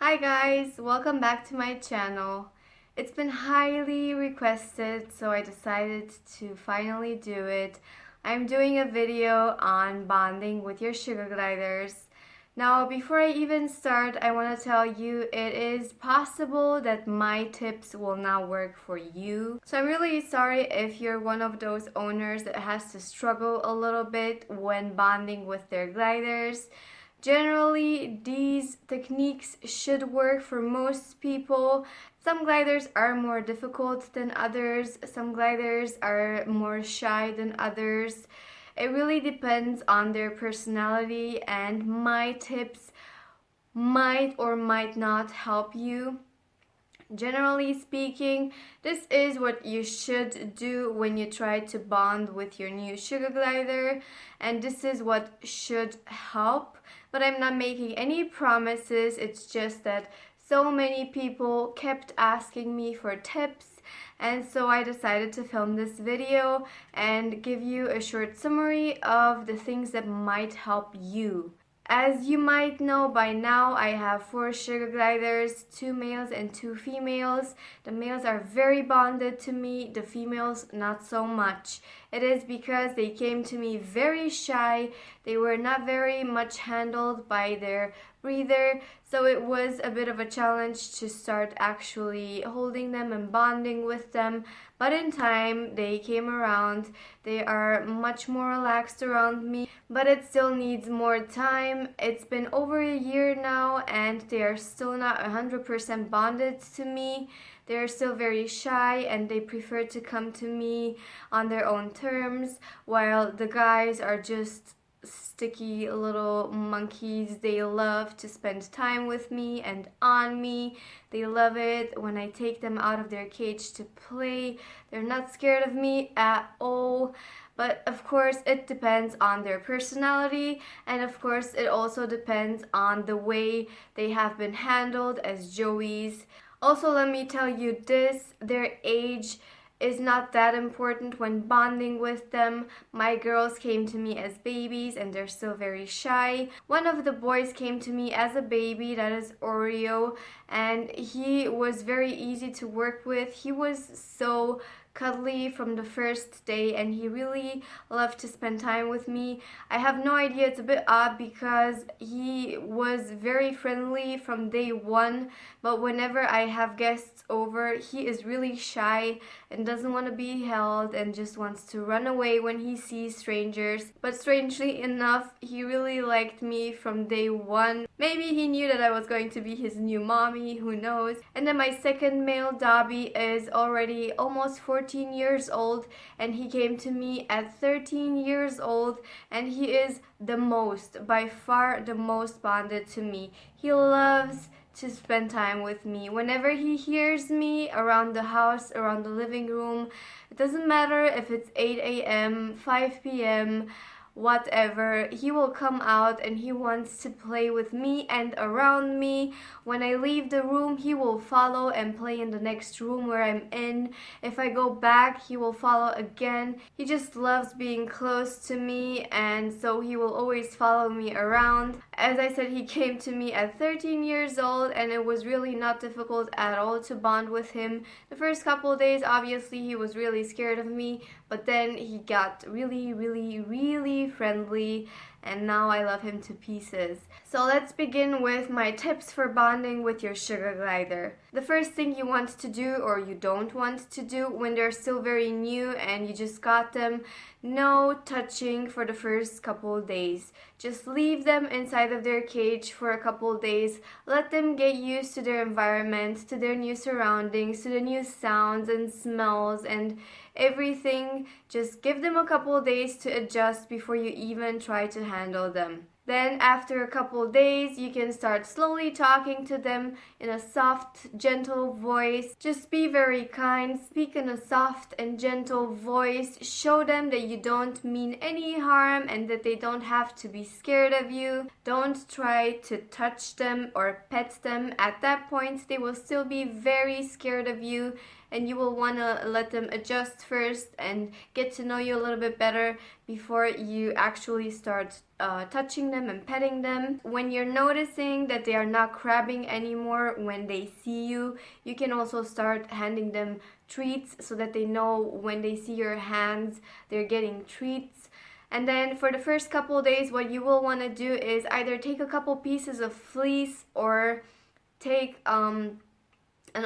Hi guys, welcome back to my channel. It's been highly requested, so I decided to finally do it. I'm doing a video on bonding with your sugar gliders. Now, before I even start, I want to tell you it is possible that my tips will not work for you. So I'm really sorry if you're one of those owners that has to struggle a little bit when bonding with their gliders. Generally, these techniques should work for most people. Some gliders are more difficult than others. Some gliders are more shy than others. It really depends on their personality, and my tips might or might not help you. Generally speaking, this is what you should do when you try to bond with your new sugar glider, and this is what should help. But I'm not making any promises, it's just that so many people kept asking me for tips, and so I decided to film this video and give you a short summary of the things that might help you. As you might know by now, I have 4 sugar gliders, 2 males and 2 females. The males are very bonded to me, the females not so much. It is because they came to me very shy. They were not very much handled by their breeder, so it was a bit of a challenge to start actually holding them and bonding with them. But in time, they came around. They are much more relaxed around me, but it still needs more time. It's been over a year now, and they are still not 100% bonded to me. They're still very shy, and they prefer to come to me on their own terms, while the guys are just sticky little monkeys. They love to spend time with me and on me. They love it when I take them out of their cage to play. They're not scared of me at all. But of course it depends on their personality, and of course it also depends on the way they have been handled as joeys. Also, let me tell you this, their age is not that important when bonding with them. My girls came to me as babies and they're still very shy. One of the boys came to me as a baby, that is Oreo, and he was very easy to work with. He was so cuddly from the first day, and he really loved to spend time with me. I have no idea, it's a bit odd because he was very friendly from day one, but whenever I have guests over, he is really shy and doesn't want to be held and just wants to run away when he sees strangers. But strangely enough, he really liked me from day one. Maybe he knew that I was going to be his new mommy, who knows. And then my second male, Dobby, is already almost 14 years old, and he came to me at 13 years old, and he is by far the most bonded to me. He loves to spend time with me. Whenever he hears me around the house, around the living room, it doesn't matter if it's 8 a.m., 5 p.m., whatever, he will come out and he wants to play with me and around me. When I leave the room, he will follow and play in the next room where I'm in. If I go back, he will follow again. He just loves being close to me, and so he will always follow me around. As I said, he came to me at 13 years old, and it was really not difficult at all to bond with him. The first couple of days, obviously, he was really scared of me, but then he got really friendly, and now I love him to pieces. So let's begin with my tips for bonding with your sugar glider. The first thing you want to do, or you don't want to do, when they're still very new and you just got them, no touching for the first couple days. Just leave them inside of their cage for a couple days. Let them get used to their environment, to their new surroundings, to the new sounds and smells and everything. Just give them a couple days to adjust before you even try to handle them. Then after a couple days, you can start slowly talking to them in a soft, gentle voice. Just be very kind, speak in a soft and gentle voice. Show them that you don't mean any harm and that they don't have to be scared of you. Don't try to touch them or pet them. At that point, they will still be very scared of you, and you will want to let them adjust first and get to know you a little bit better before you actually start touching them and petting them. When you're noticing that they are not crabbing anymore when they see you, you can also start handing them treats so that they know when they see your hands they're getting treats. And then for the first couple of days, what you will want to do is either take a couple pieces of fleece or take an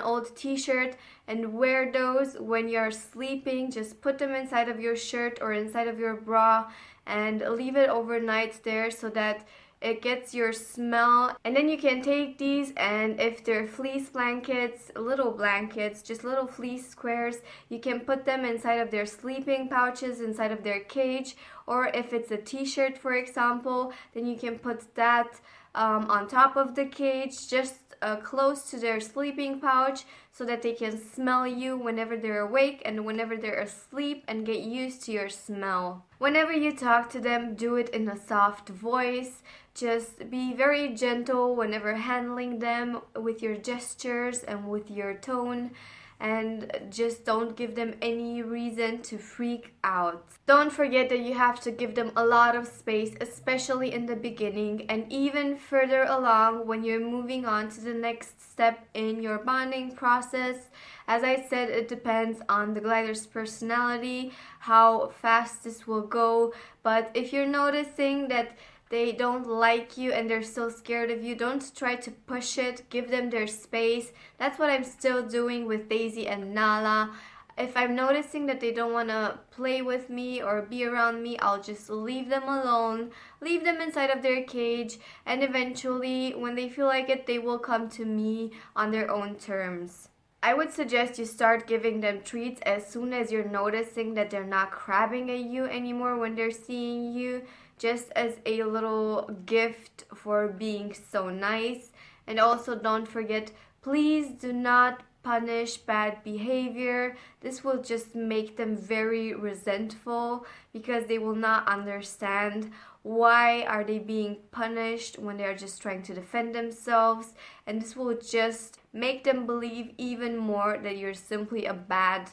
old t-shirt and wear those when you're sleeping. Just put them inside of your shirt or inside of your bra and leave it overnight there so that it gets your smell. And then you can take these, and if they're fleece blankets, little blankets, just little fleece squares, you can put them inside of their sleeping pouches inside of their cage. Or if it's a t-shirt, for example, then you can put that on top of the cage, just close to their sleeping pouch, so that they can smell you whenever they're awake and whenever they're asleep and get used to your smell. Whenever you talk to them, do it in a soft voice. Just be very gentle whenever handling them with your gestures and with your tone. And just don't give them any reason to freak out. Don't forget that you have to give them a lot of space, especially in the beginning, and even further along when you're moving on to the next step in your bonding process. As I said, it depends on the glider's personality, how fast this will go. But if you're noticing that they don't like you and they're still scared of you, don't try to push it. Give them their space. That's what I'm still doing with Daisy and Nala. If I'm noticing that they don't want to play with me or be around me, I'll just leave them alone, leave them inside of their cage, and eventually, when they feel like it, they will come to me on their own terms. I would suggest you start giving them treats as soon as you're noticing that they're not crabbing at you anymore when they're seeing you, just as a little gift for being so nice. And also don't forget, please do not punish bad behavior. This will just make them very resentful because they will not understand why are they being punished when they're just trying to defend themselves, and this will just make them believe even more that you're simply a bad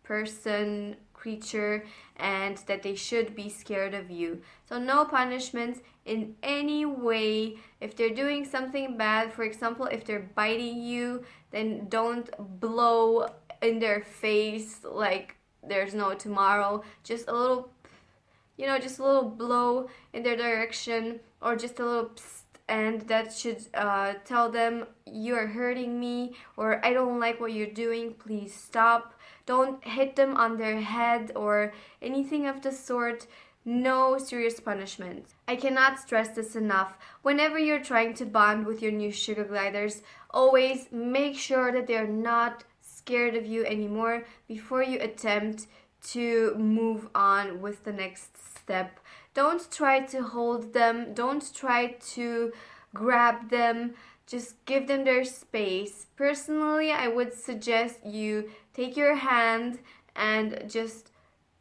person, creature, and that they should be scared of you. So no punishments in any way. If they're doing something bad, for example, if they're biting you, then don't blow in their face like there's no tomorrow. Just a little, just a little blow in their direction, or just a little psst, and that should tell them you're hurting me, or I don't like what you're doing, please stop. Don't hit them on their head or anything of the sort. No serious punishment. I cannot stress this enough. Whenever you're trying to bond with your new sugar gliders, always make sure that they're not scared of you anymore before you attempt to move on with the next step. Don't try to hold them. Don't try to grab them. Just give them their space. Personally, I would suggest you take your hand and just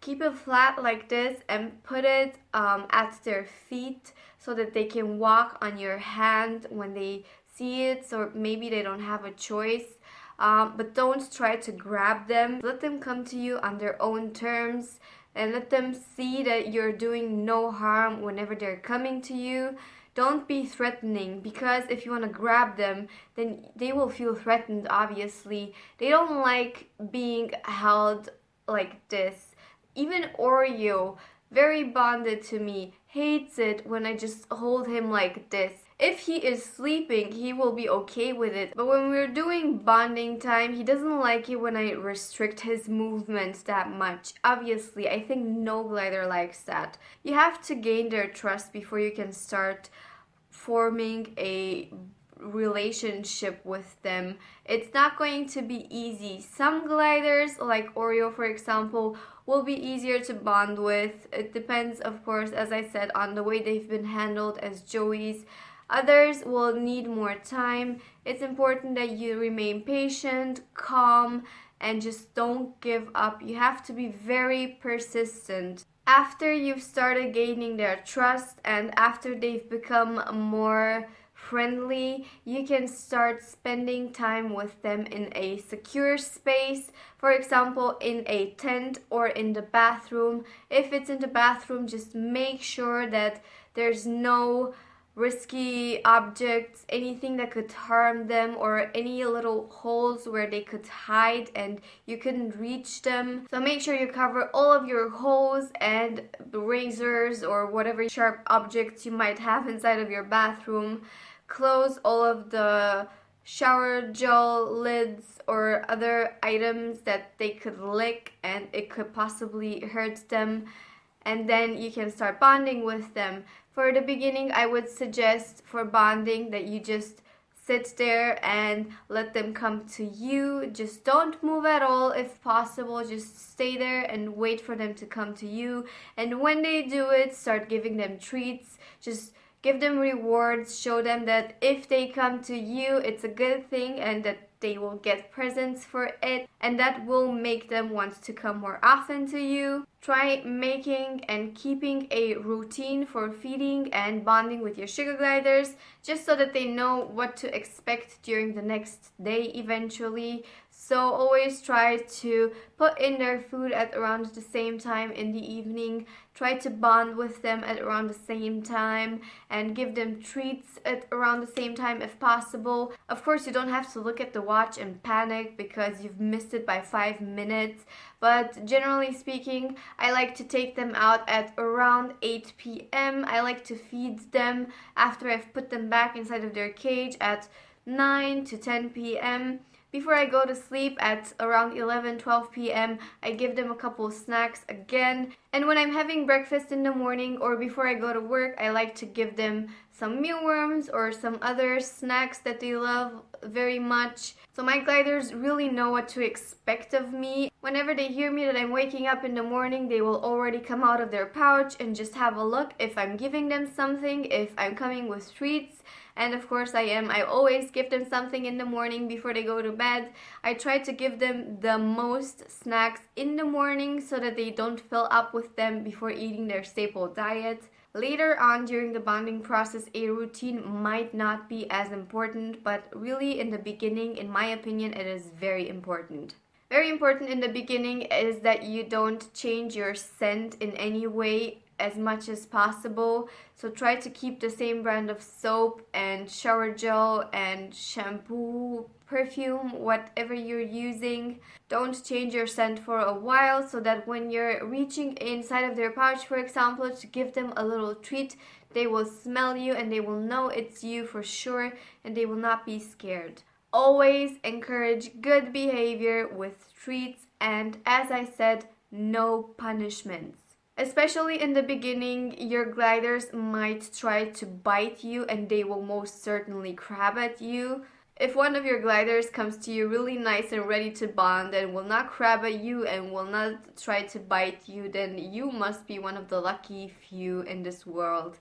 keep it flat like this and put it at their feet so that they can walk on your hand when they see it, so maybe they don't have a choice. But don't try to grab them. Let them come to you on their own terms and let them see that you're doing no harm whenever they're coming to you. Don't be threatening, because if you want to grab them, then they will feel threatened, obviously. They don't like being held like this. Even Oreo, very bonded to me, hates it when I just hold him like this. If he is sleeping, he will be okay with it. But when we're doing bonding time, he doesn't like it when I restrict his movements that much. Obviously, I think no glider likes that. You have to gain their trust before you can start forming a relationship with them. It's not going to be easy. Some gliders, like Oreo for example, will be easier to bond with. It depends, of course, as I said, on the way they've been handled as joeys. Others will need more time. It's important that you remain patient, calm, and just don't give up. You have to be very persistent. After you've started gaining their trust and after they've become more friendly, you can start spending time with them in a secure space. For example, in a tent or in the bathroom. If it's in the bathroom, just make sure that there's no risky objects, anything that could harm them, or any little holes where they could hide and you couldn't reach them. So make sure you cover all of your holes and razors or whatever sharp objects you might have inside of your bathroom. Close all of the shower gel lids or other items that they could lick and it could possibly hurt them. And then you can start bonding with them. For the beginning, I would suggest for bonding that you just sit there and let them come to you. Just don't move at all if possible. Just stay there and wait for them to come to you. And when they do it, start giving them treats. Just give them rewards. Show them that if they come to you, it's a good thing and that they will get presents for it, and that will make them want to come more often to you. Try making and keeping a routine for feeding and bonding with your sugar gliders, just so that they know what to expect during the next day eventually. So always try to put in their food at around the same time in the evening. Try to bond with them at around the same time and give them treats at around the same time if possible. Of course, you don't have to look at the watch and panic because you've missed it by 5 minutes. But generally speaking, I like to take them out at around 8 p.m. I like to feed them after I've put them back inside of their cage at 9 to 10 p.m. Before I go to sleep at around 11-12 p.m., I give them a couple of snacks again. And when I'm having breakfast in the morning or before I go to work, I like to give them some mealworms or some other snacks that they love very much. So my gliders really know what to expect of me. Whenever they hear me that I'm waking up in the morning, they will already come out of their pouch and just have a look if I'm giving them something, if I'm coming with treats. And of course I am. I always give them something in the morning before they go to bed. I try to give them the most snacks in the morning so that they don't fill up with them before eating their staple diet. Later on during the bonding process, a routine might not be as important, but really in the beginning, in my opinion, it is very important. Very important in the beginning is that you don't change your scent in any way as much as possible. So try to keep the same brand of soap and shower gel and shampoo, perfume, whatever you're using. Don't change your scent for a while so that when you're reaching inside of their pouch, for example, to give them a little treat, they will smell you and they will know it's you for sure and they will not be scared. Always encourage good behavior with treats and, as I said, no punishments. Especially in the beginning, your gliders might try to bite you and they will most certainly crab at you. If one of your gliders comes to you really nice and ready to bond and will not crab at you and will not try to bite you, then you must be one of the lucky few in this world.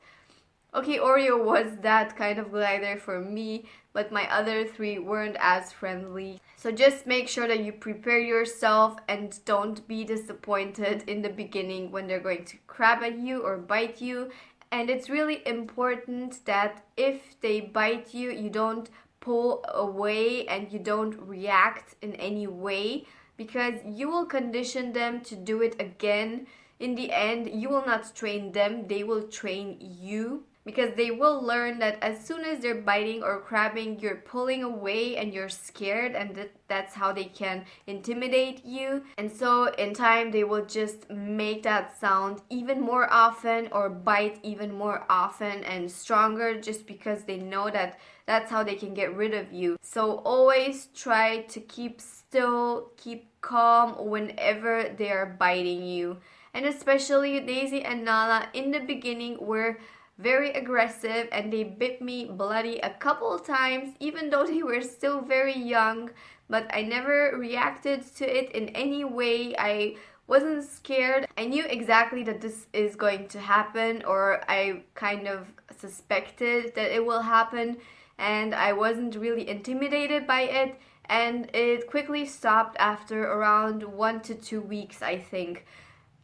Okay, Oreo was that kind of glider for me, but my other 3 weren't as friendly. So just make sure that you prepare yourself and don't be disappointed in the beginning when they're going to crab at you or bite you. And it's really important that if they bite you, you don't pull away and you don't react in any way, because you will condition them to do it again. In the end, you will not train them, they will train you. Because they will learn that as soon as they're biting or crabbing, you're pulling away and you're scared, and that's how they can intimidate you. And so in time, they will just make that sound even more often or bite even more often and stronger, just because they know that that's how they can get rid of you. So always try to keep still, keep calm whenever they are biting you. And especially Daisy and Nala in the beginning were very aggressive and they bit me bloody a couple of times, even though they were still very young, but I never reacted to it in any way. I wasn't scared. I knew exactly that this is going to happen, or I kind of suspected that it will happen, and I wasn't really intimidated by it, and it quickly stopped after around 1 to 2 weeks, I think.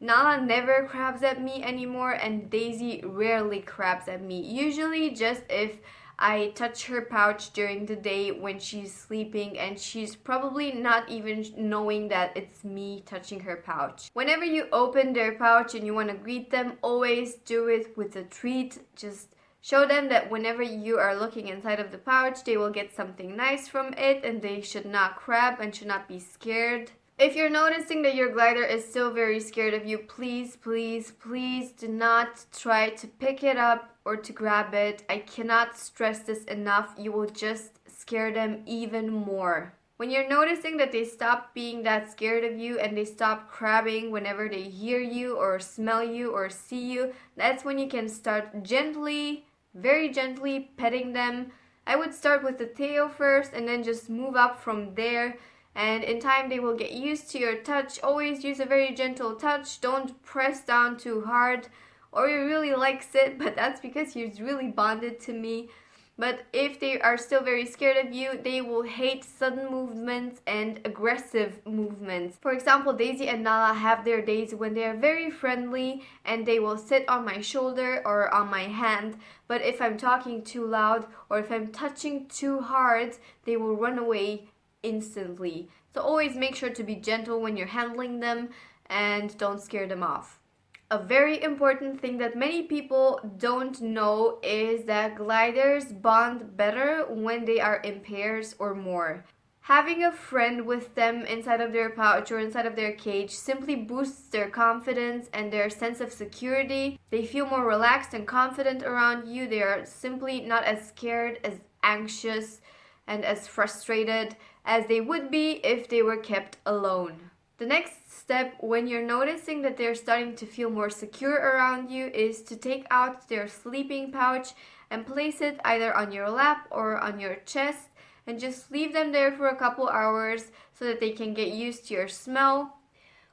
Nala never crabs at me anymore and Daisy rarely crabs at me. Usually just if I touch her pouch during the day when she's sleeping, and she's probably not even knowing that it's me touching her pouch. Whenever you open their pouch and you want to greet them, always do it with a treat. Just show them that whenever you are looking inside of the pouch, they will get something nice from it, and they should not crab and should not be scared. If you're noticing that your glider is still very scared of you, please, please, please do not try to pick it up or to grab it. I cannot stress this enough. You will just scare them even more. When you're noticing that they stop being that scared of you and they stop crabbing whenever they hear you or smell you or see you, that's when you can start gently, very gently petting them. I would start with the tail first and then just move up from there. And in time they will get used to your touch. Always use a very gentle touch. Don't press down too hard, or he really likes it, but that's because he's really bonded to me. But if they are still very scared of you, they will hate sudden movements and aggressive movements. For example, Daisy and Nala have their days when they are very friendly and they will sit on my shoulder or on my hand. But if I'm talking too loud or if I'm touching too hard, they will run away instantly. So always make sure to be gentle when you're handling them and don't scare them off. A very important thing that many people don't know is that gliders bond better when they are in pairs or more. Having a friend with them inside of their pouch or inside of their cage simply boosts their confidence and their sense of security. They feel more relaxed and confident around you. They are simply not as scared, as anxious, and as frustrated as they would be if they were kept alone. The next step when you're noticing that they're starting to feel more secure around you is to take out their sleeping pouch and place it either on your lap or on your chest and just leave them there for a couple hours so that they can get used to your smell.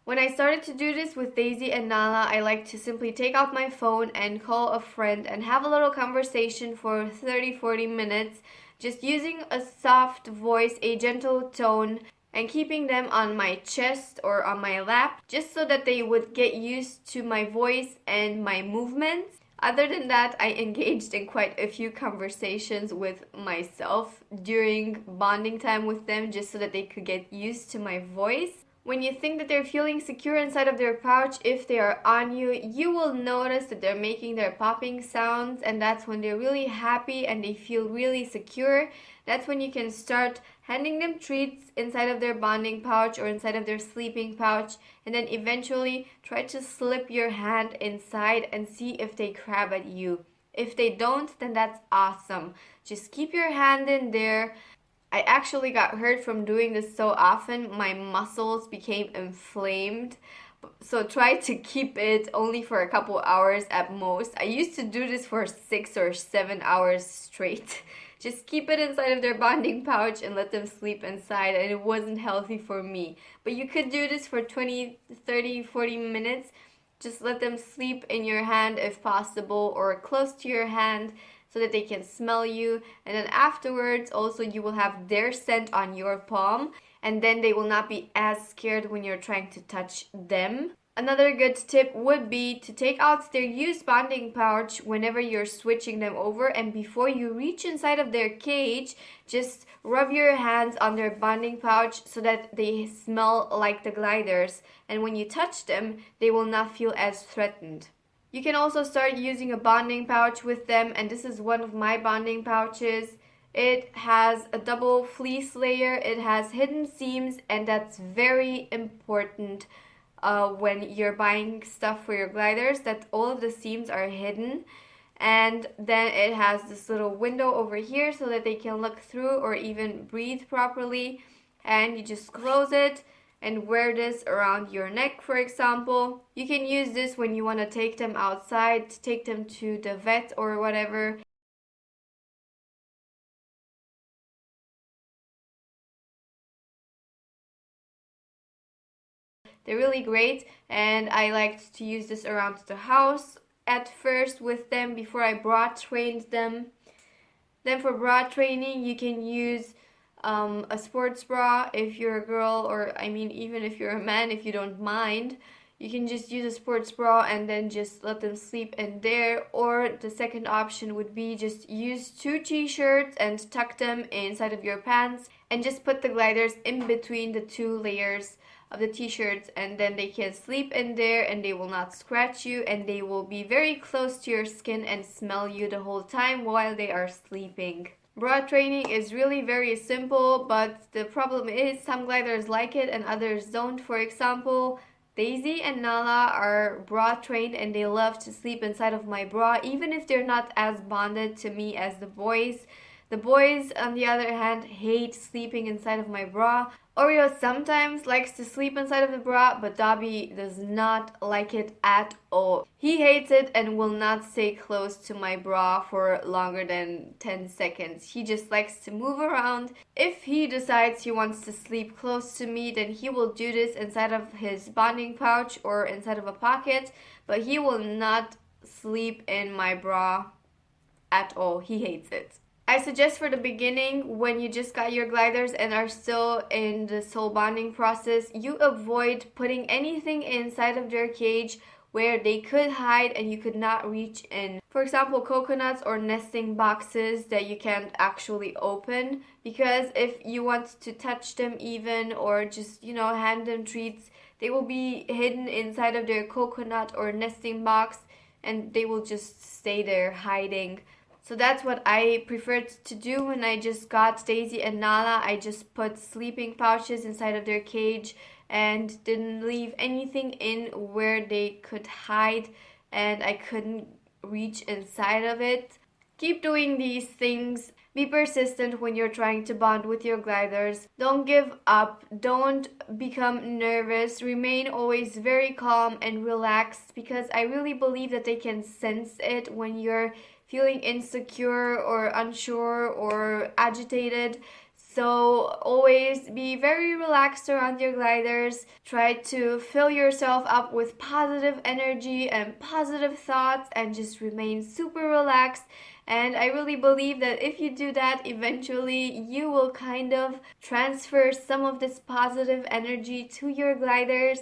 When I started to do this with Daisy and Nala, I like to simply take out my phone and call a friend and have a little conversation for 30-40 minutes, just using a soft voice, a gentle tone, and keeping them on my chest or on my lap, just so that they would get used to my voice and my movements. Other than that, I engaged in quite a few conversations with myself during bonding time with them, just so that they could get used to my voice. When you think that they're feeling secure inside of their pouch, if they are on you, you will notice that they're making their popping sounds, and that's when they're really happy and they feel really secure. That's when you can start handing them treats inside of their bonding pouch or inside of their sleeping pouch, and then eventually try to slip your hand inside and see if they crab at you. If they don't, then that's awesome. Just keep your hand in there. I actually got hurt from doing this so often. My muscles became inflamed. So try to keep it only for a couple hours at most. I used to do this for 6 or 7 hours straight. Just keep it inside of their bonding pouch and let them sleep inside, and it wasn't healthy for me. But you could do this for 20, 30, 40 minutes. Just let them sleep in your hand if possible, or close to your hand, so that they can smell you. And then afterwards also you will have their scent on your palm, and then they will not be as scared when you're trying to touch them. Another good tip would be to take out their used bonding pouch whenever you're switching them over, and before you reach inside of their cage, just rub your hands on their bonding pouch so that they smell like the gliders, and when you touch them, they will not feel as threatened. You can also start using a bonding pouch with them, and this is one of my bonding pouches. It has a double fleece layer, it has hidden seams, and that's very important when you're buying stuff for your gliders, that all of the seams are hidden. And then it has this little window over here so that they can look through or even breathe properly. And you just close it and wear this around your neck, for example. You can use this when you want to take them outside, take them to the vet or whatever. They're really great, and I liked to use this around the house at first with them before I broad trained them. Then for bra training, you can use a sports bra if you're a girl, or I mean even if you're a man, if you don't mind. you can just use a sports bra and then just let them sleep in there. Or the second option would be just use 2 t-shirts and tuck them inside of your pants and just put the gliders in between the 2 layers of the t-shirts, and then they can sleep in there and they will not scratch you, and they will be very close to your skin and smell you the whole time while they are sleeping. Bra training is really very simple, but the problem is some gliders like it and others don't. For example, Daisy and Nala are bra trained and they love to sleep inside of my bra, even if they're not as bonded to me as the boys. The boys, on the other hand, hate sleeping inside of my bra. Oreo sometimes likes to sleep inside of the bra, but Dobby does not like it at all. He hates it and will not stay close to my bra for longer than 10 seconds. He just likes to move around. If he decides he wants to sleep close to me, then he will do this inside of his bonding pouch or inside of a pocket, but he will not sleep in my bra at all. He hates it. I suggest for the beginning, when you just got your gliders and are still in the soul bonding process, you avoid putting anything inside of their cage where they could hide and you could not reach in. For example, coconuts or nesting boxes that you can't actually open, because if you want to touch them even or just, hand them treats, they will be hidden inside of their coconut or nesting box and they will just stay there hiding. So that's what I preferred to do when I just got Daisy and Nala. I just put sleeping pouches inside of their cage and didn't leave anything in where they could hide and I couldn't reach inside of it. Keep doing these things. Be persistent when you're trying to bond with your gliders. Don't give up. Don't become nervous. Remain always very calm and relaxed, because I really believe that they can sense it when you're feeling insecure or unsure or agitated. So always be very relaxed around your gliders. Try to fill yourself up with positive energy and positive thoughts and just remain super relaxed. And I really believe that if you do that, eventually you will kind of transfer some of this positive energy to your gliders,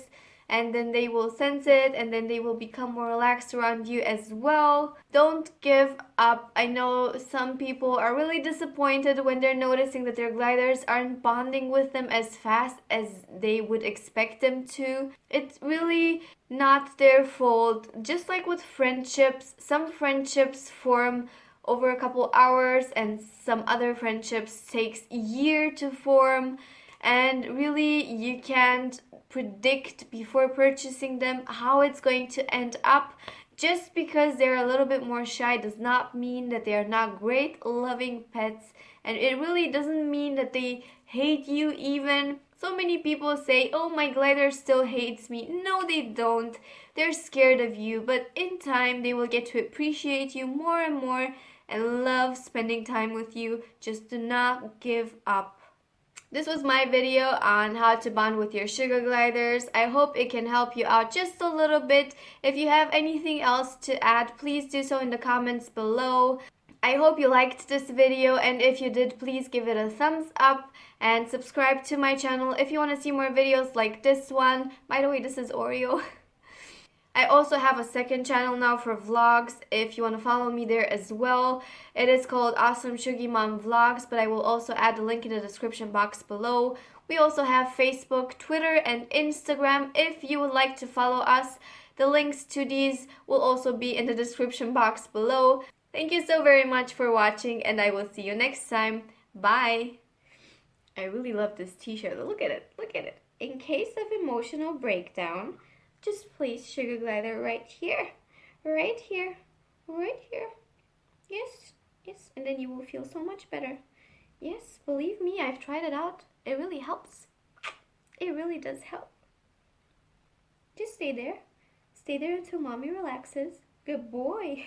and then they will sense it and then they will become more relaxed around you as well. Don't give up. I know some people are really disappointed when they're noticing that their gliders aren't bonding with them as fast as they would expect them to. It's really not their fault. Just like with friendships, some friendships form over a couple hours and some other friendships takes a year to form, and really you can't predict before purchasing them how it's going to end up. Just because they're a little bit more shy does not mean that they are not great loving pets, and it really doesn't mean that they hate you even. So many people say, oh, my glider still hates me. No, they don't. They're scared of you, but in time they will get to appreciate you more and more and love spending time with you. Just do not give up. This was my video on how to bond with your sugar gliders. I hope it can help you out just a little bit. If you have anything else to add, please do so in the comments below. I hope you liked this video, and if you did, please give it a thumbs up and subscribe to my channel if you want to see more videos like this one. By the way, this is Oreo. I also have a second channel now for vlogs if you want to follow me there as well. It is called Awesome Suggie Mom Vlogs, but I will also add the link in the description box below. We also have Facebook, Twitter, and Instagram if you would like to follow us. The links to these will also be in the description box below. Thank you so very much for watching, and I will see you next time. Bye! I really love this t-shirt. Look at it. Look at it. In case of emotional breakdown, just place Sugar Glider right here. Right here. Right here. Yes. Yes. And then you will feel so much better. Yes. Believe me, I've tried it out. It really helps. It really does help. Just stay there. Stay there until Mommy relaxes. Good boy.